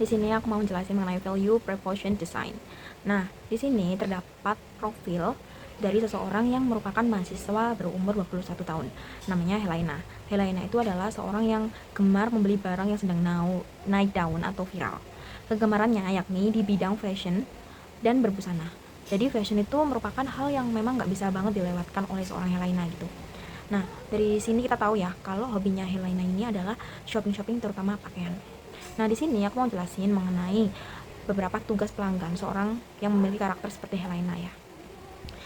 Di sini aku mau menjelaskan mengenai value proportion design. Nah, di sini terdapat profil dari seseorang yang merupakan mahasiswa berumur 21 tahun. Namanya Helena. Helena itu adalah seorang yang gemar membeli barang yang sedang naik daun atau viral. Kegemarannya yakni di bidang fashion dan berbusana. Jadi fashion itu merupakan hal yang memang nggak bisa banget dilewatkan oleh seorang Helena gitu. Nah, dari sini kita tahu ya, kalau hobinya Helena ini adalah shopping-shopping terutama pakaian. Nah, di sini aku mau jelasin mengenai beberapa tugas pelanggan seorang yang memiliki karakter seperti Helena ya.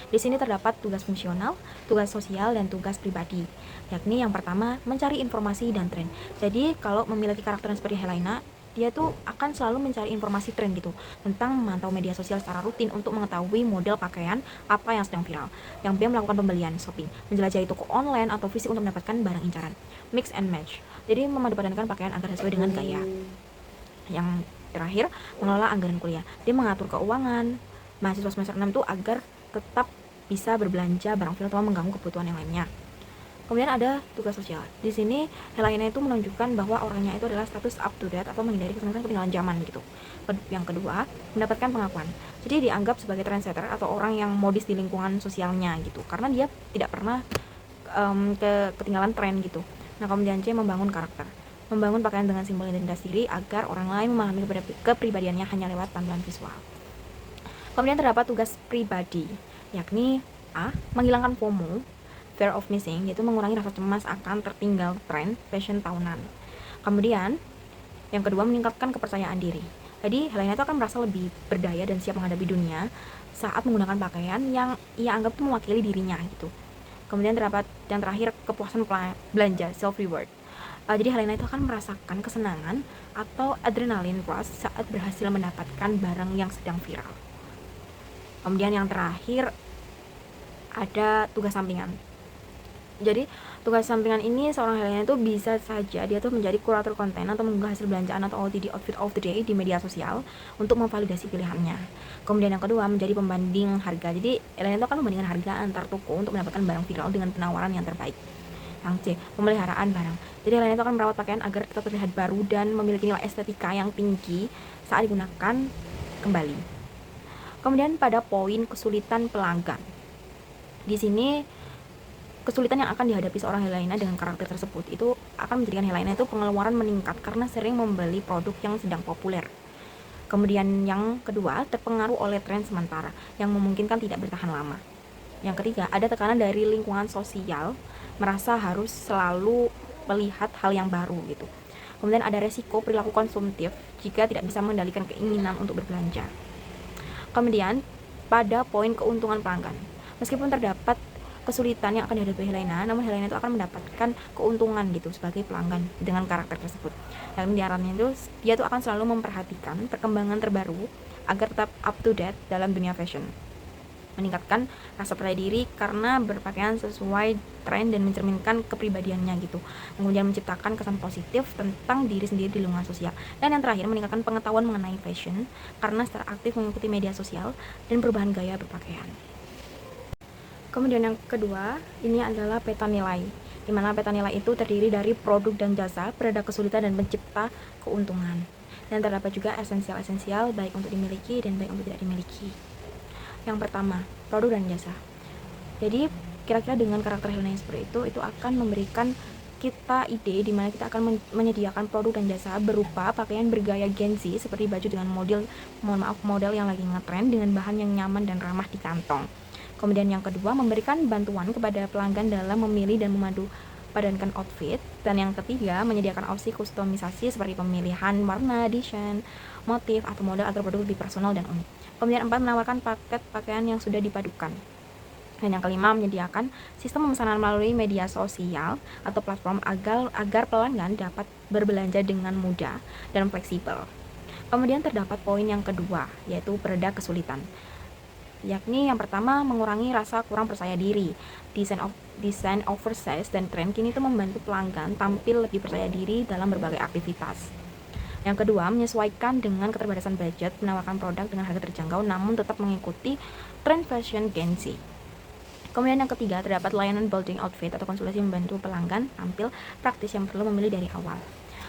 Di sini terdapat tugas fungsional, tugas sosial, dan tugas pribadi. Yakni yang pertama, mencari informasi dan tren. Jadi, kalau memiliki karakter seperti Helena, dia tuh akan selalu mencari informasi tren gitu, tentang memantau media sosial secara rutin untuk mengetahui model pakaian apa yang sedang viral. Yang B, melakukan pembelian shopping, menjelajahi toko online atau fisik untuk mendapatkan barang incaran. Mix and match, jadi memadupadankan pakaian agar sesuai dengan gaya. Yang terakhir, mengelola anggaran kuliah. Dia mengatur keuangan mahasiswa semester 6 tuh agar tetap bisa berbelanja barang viral tanpa mengganggu kebutuhan yang lainnya. Kemudian ada tugas sosial. Di sini Helena itu menunjukkan bahwa orangnya itu adalah status up to date atau menghindari ketinggalan zaman gitu. Yang kedua, mendapatkan pengakuan. Jadi dianggap sebagai trendsetter atau orang yang modis di lingkungan sosialnya gitu. Karena dia tidak pernah ketinggalan tren gitu. Nah, kemudian C, membangun karakter. Membangun pakaian dengan simbol identitas diri agar orang lain memahami kepribadiannya hanya lewat tampilan visual. Kemudian terdapat tugas pribadi, yakni A, menghilangkan FOMO, fear of missing, yaitu mengurangi rasa cemas akan tertinggal tren fashion tahunan. Kemudian yang kedua, meningkatkan kepercayaan diri. Jadi Helena itu akan merasa lebih berdaya dan siap menghadapi dunia saat menggunakan pakaian yang ia anggap itu mewakili dirinya gitu. Kemudian terdapat yang terakhir, kepuasan belanja, self reward. Jadi Helena itu akan merasakan kesenangan atau adrenalin rush saat berhasil mendapatkan barang yang sedang viral. Kemudian yang terakhir ada tugas sampingan. Jadi tugas sampingan ini seorang Helena itu bisa saja dia tuh menjadi kurator konten atau mengunggah hasil belanjaan atau OOTD, outfit of the day, di media sosial untuk memvalidasi pilihannya. Kemudian yang kedua, menjadi pembanding harga. Jadi Helena itu akan membandingkan harga antar toko untuk mendapatkan barang viral dengan penawaran yang terbaik. Yang C, pemeliharaan barang. Jadi Helena itu akan merawat pakaian agar tetap terlihat baru dan memiliki nilai estetika yang tinggi saat digunakan kembali. Kemudian pada poin kesulitan pelanggan. Di sini kesulitan yang akan dihadapi seorang Helena dengan karakter tersebut itu akan menjadikan Helena itu pengeluaran meningkat karena sering membeli produk yang sedang populer. Kemudian yang kedua, terpengaruh oleh tren sementara yang memungkinkan tidak bertahan lama. Yang ketiga, ada tekanan dari lingkungan sosial, merasa harus selalu melihat hal yang baru gitu. Kemudian ada resiko perilaku konsumtif jika tidak bisa mengendalikan keinginan untuk berbelanja. Kemudian pada poin keuntungan pelanggan, meskipun terdapat kesulitan yang akan dihadapi Helena, namun Helena itu akan mendapatkan keuntungan gitu sebagai pelanggan dengan karakter tersebut. Dan diarahnya itu dia tuh akan selalu memperhatikan perkembangan terbaru agar tetap up to date dalam dunia fashion. Meningkatkan rasa percaya diri karena berpakaian sesuai tren dan mencerminkan kepribadiannya gitu. Kemudian menciptakan kesan positif tentang diri sendiri di lingkungan sosial. Dan yang terakhir, meningkatkan pengetahuan mengenai fashion karena secara aktif mengikuti media sosial dan perubahan gaya berpakaian. Kemudian yang kedua, ini adalah peta nilai, di mana peta nilai itu terdiri dari produk dan jasa, perada kesulitan dan pencipta keuntungan. Dan terdapat juga esensial-esensial baik untuk dimiliki dan baik untuk tidak dimiliki. Yang pertama, produk dan jasa. Jadi kira-kira dengan karakter Helena yang seperti itu akan memberikan kita ide di mana kita akan menyediakan produk dan jasa berupa pakaian bergaya Gen Z seperti baju dengan model yang lagi ngetrend dengan bahan yang nyaman dan ramah di kantong. Kemudian yang kedua, memberikan bantuan kepada pelanggan dalam memilih dan memadupadankan outfit. Dan yang ketiga, menyediakan opsi kustomisasi seperti pemilihan warna, desain, motif, atau model agar produk lebih personal dan unik. Kemudian 4, menawarkan paket pakaian yang sudah dipadukan. Dan yang kelima, menyediakan sistem pemesanan melalui media sosial atau platform agar pelanggan dapat berbelanja dengan mudah dan fleksibel. Kemudian terdapat poin yang kedua, yaitu pereda kesulitan. Yakni yang pertama, mengurangi rasa kurang percaya diri. Desain oversize dan tren kini itu membantu pelanggan tampil lebih percaya diri dalam berbagai aktivitas. Yang kedua, menyesuaikan dengan keterbatasan budget, menawarkan produk dengan harga terjangkau namun tetap mengikuti tren fashion Gen Z. Kemudian yang ketiga, terdapat layanan building outfit atau konsultasi membantu pelanggan tampil praktis yang perlu memilih dari awal.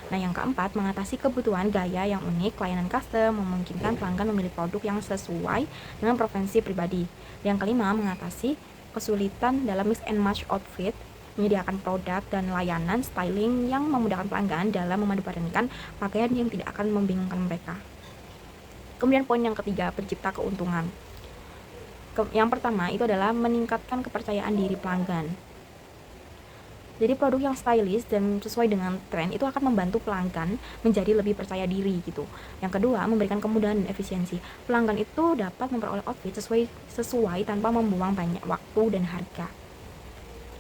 Nah, yang keempat, mengatasi kebutuhan gaya yang unik, layanan custom memungkinkan pelanggan memilih produk yang sesuai dengan preferensi pribadi. Yang kelima, mengatasi kesulitan dalam mix and match outfit, menyediakan produk dan layanan styling yang memudahkan pelanggan dalam memadupadankan pakaian yang tidak akan membingungkan mereka. Kemudian poin yang ketiga, pencipta keuntungan. Yang pertama itu adalah meningkatkan kepercayaan diri pelanggan. Jadi produk yang stylish dan sesuai dengan tren itu akan membantu pelanggan menjadi lebih percaya diri gitu. Yang kedua, memberikan kemudahan dan efisiensi. Pelanggan itu dapat memperoleh outfit sesuai tanpa membuang banyak waktu dan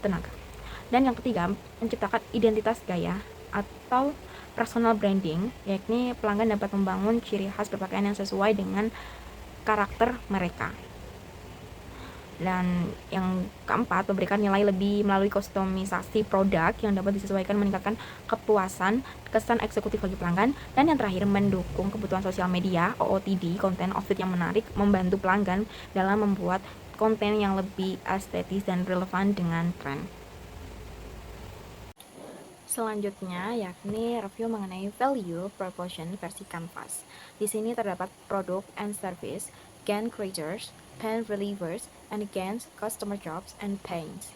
tenaga. Dan yang ketiga, menciptakan identitas gaya atau personal branding, yakni pelanggan dapat membangun ciri khas berpakaian yang sesuai dengan karakter mereka. Dan yang keempat, memberikan nilai lebih melalui kustomisasi produk yang dapat disesuaikan, meningkatkan kepuasan kesan eksekutif bagi pelanggan. Dan yang terakhir, mendukung kebutuhan sosial media, OOTD, konten outfit yang menarik, membantu pelanggan dalam membuat konten yang lebih estetis dan relevan dengan tren. Selanjutnya yakni review mengenai value proposition versi Canvas. Di sini terdapat product and service, gain creators, pain relievers, and against customer jobs and pains.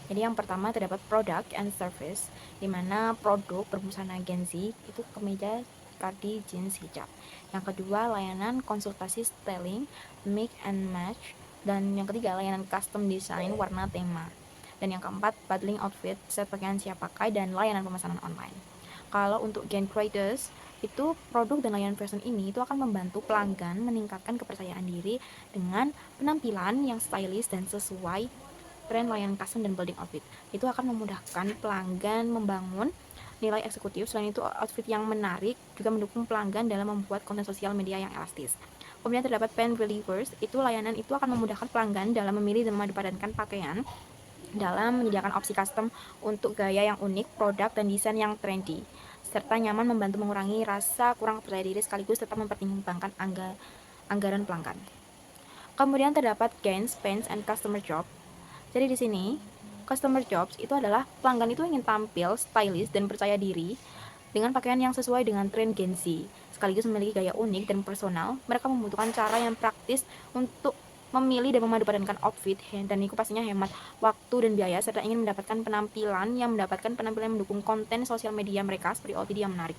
Jadi yang pertama terdapat product and service, di mana produk berbusana Gen Z itu kemeja, kadi, jeans, hijab. Yang kedua layanan konsultasi styling, mix and match, dan yang ketiga layanan custom design warna tema. Dan yang keempat, bundling outfit, set pakaian siap pakai, dan layanan pemesanan online. Kalau untuk Gen Creators, itu produk dan layanan fashion ini itu akan membantu pelanggan meningkatkan kepercayaan diri dengan penampilan yang stylish dan sesuai tren layanan custom dan building outfit. Itu akan memudahkan pelanggan membangun nilai eksekutif. Selain itu, outfit yang menarik juga mendukung pelanggan dalam membuat konten sosial media yang elastis. Kemudian terdapat pain relievers, itu layanan itu akan memudahkan pelanggan dalam memilih dan memadupadankan pakaian dalam menyediakan opsi custom untuk gaya yang unik, produk dan desain yang trendy, serta nyaman, membantu mengurangi rasa kurang percaya diri sekaligus tetap mempertimbangkan anggaran pelanggan. Kemudian terdapat gains, pains, and customer job. Jadi di sini customer jobs itu adalah pelanggan itu ingin tampil stylish dan percaya diri dengan pakaian yang sesuai dengan tren Gen Z, sekaligus memiliki gaya unik dan personal. Mereka membutuhkan cara yang praktis untuk memilih dan memadupadankan outfit, dan itu pastinya hemat waktu dan biaya, serta ingin mendapatkan penampilan yang mendukung konten sosial media mereka seperti OOTD yang menarik.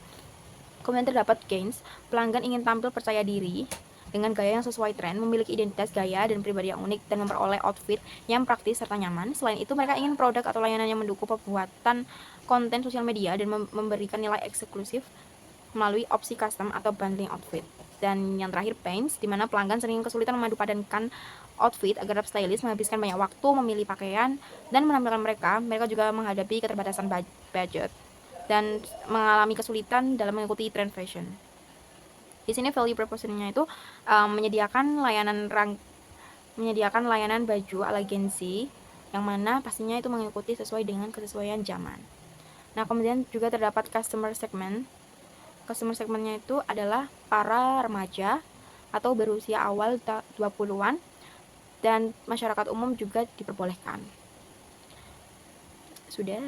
Kemudian terdapat gains, pelanggan ingin tampil percaya diri dengan gaya yang sesuai tren, memiliki identitas gaya dan pribadi yang unik, dan memperoleh outfit yang praktis serta nyaman. Selain itu, mereka ingin produk atau layanan yang mendukung pembuatan konten sosial media dan memberikan nilai eksklusif melalui opsi custom atau bundling outfit. Dan yang terakhir, pains, di mana pelanggan sering kesulitan memadupadankan outfit agar tetap stylish, menghabiskan banyak waktu memilih pakaian dan menampilkan mereka juga menghadapi keterbatasan budget dan mengalami kesulitan dalam mengikuti tren fashion. Di sini value proposition-nya itu menyediakan layanan baju ala Gen Z, yang mana pastinya itu mengikuti sesuai dengan kesesuaian zaman. Nah, kemudian juga terdapat customer segment. Customer segmentnya itu adalah para remaja atau berusia awal 20-an, dan masyarakat umum juga diperbolehkan. Sudah.